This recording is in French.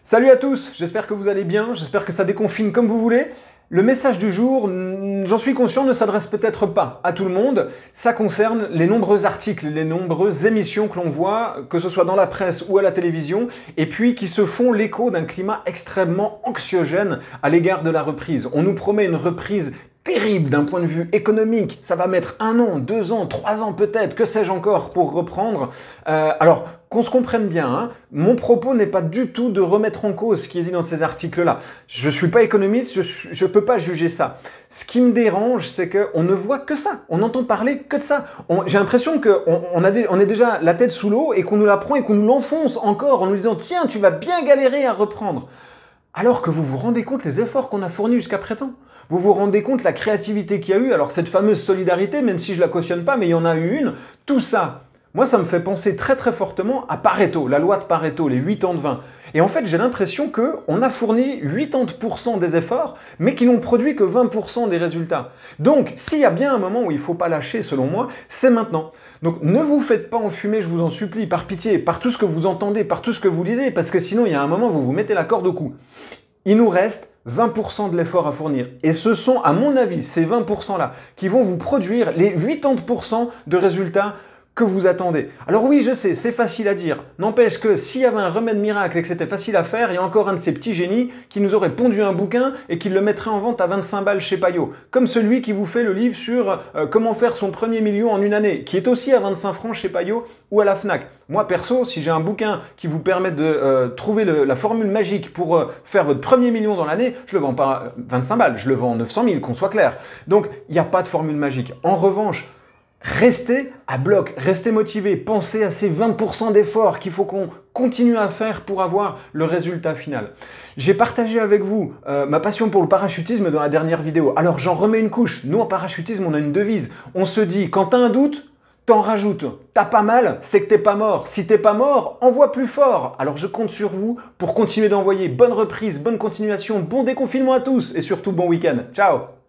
Salut à tous, j'espère que vous allez bien, j'espère que ça déconfine comme vous voulez. Le message du jour, j'en suis conscient, ne s'adresse peut-être pas à tout le monde. Ça concerne les nombreux articles, les nombreuses émissions que l'on voit, que ce soit dans la presse ou à la télévision, et puis qui se font l'écho d'un climat extrêmement anxiogène à l'égard de la reprise. On nous promet une reprise terrible d'un point de vue économique. Ça va mettre 1 an, 2 ans, 3 ans peut-être, que sais-je encore, pour reprendre. Alors, qu'on se comprenne bien, hein, mon propos n'est pas du tout de remettre en cause ce qui est dit dans ces articles-là. Je ne suis pas économiste, je ne peux pas juger ça. Ce qui me dérange, c'est qu'on ne voit que ça. On n'entend parler que de ça. J'ai l'impression qu'on est déjà la tête sous l'eau et qu'on nous la prend et qu'on nous l'enfonce encore en nous disant « Tiens, tu vas bien galérer à reprendre ». Alors que vous vous rendez compte les efforts qu'on a fournis jusqu'à présent. Vous vous rendez compte la créativité qu'il y a eu. Alors cette fameuse solidarité, même si je la cautionne pas, mais il y en a eu une. Tout ça, moi ça me fait penser très très fortement à Pareto, la loi de Pareto, les 80-20. Et en fait j'ai l'impression qu'on a fourni 80% des efforts, mais qu'ils n'ont produit que 20% des résultats. Donc s'il y a bien un moment où il ne faut pas lâcher selon moi, c'est maintenant. Donc ne vous faites pas enfumer, je vous en supplie, par pitié, par tout ce que vous entendez, par tout ce que vous lisez, parce que sinon il y a un moment où vous vous mettez la corde au cou. Il nous reste 20% de l'effort à fournir. Et ce sont, à mon avis, ces 20%-là qui vont vous produire les 80% de résultats que vous attendez. Alors oui, je sais, c'est facile à dire. N'empêche que s'il y avait un remède miracle et que c'était facile à faire, il y a encore un de ces petits génies qui nous aurait pondu un bouquin et qui le mettrait en vente à 25 balles chez Payot. Comme celui qui vous fait le livre sur comment faire son premier million en une année, qui est aussi à 25 francs chez Payot ou à la Fnac. Moi, perso, si j'ai un bouquin qui vous permet de trouver la formule magique pour faire votre premier million dans l'année, je le vends pas 25 balles, je le vends 900 000, qu'on soit clair. Donc, il n'y a pas de formule magique. En revanche, restez à bloc, restez motivé, pensez à ces 20% d'efforts qu'il faut qu'on continue à faire pour avoir le résultat final. J'ai partagé avec vous ma passion pour le parachutisme dans la dernière vidéo. Alors j'en remets une couche. Nous en parachutisme, on a une devise. On se dit, quand tu as un doute, t'en rajoutes. T'as pas mal, c'est que t'es pas mort. Si t'es pas mort, envoie plus fort. Alors je compte sur vous pour continuer d'envoyer. Bonne reprise, bonne continuation, bon déconfinement à tous et surtout bon week-end. Ciao!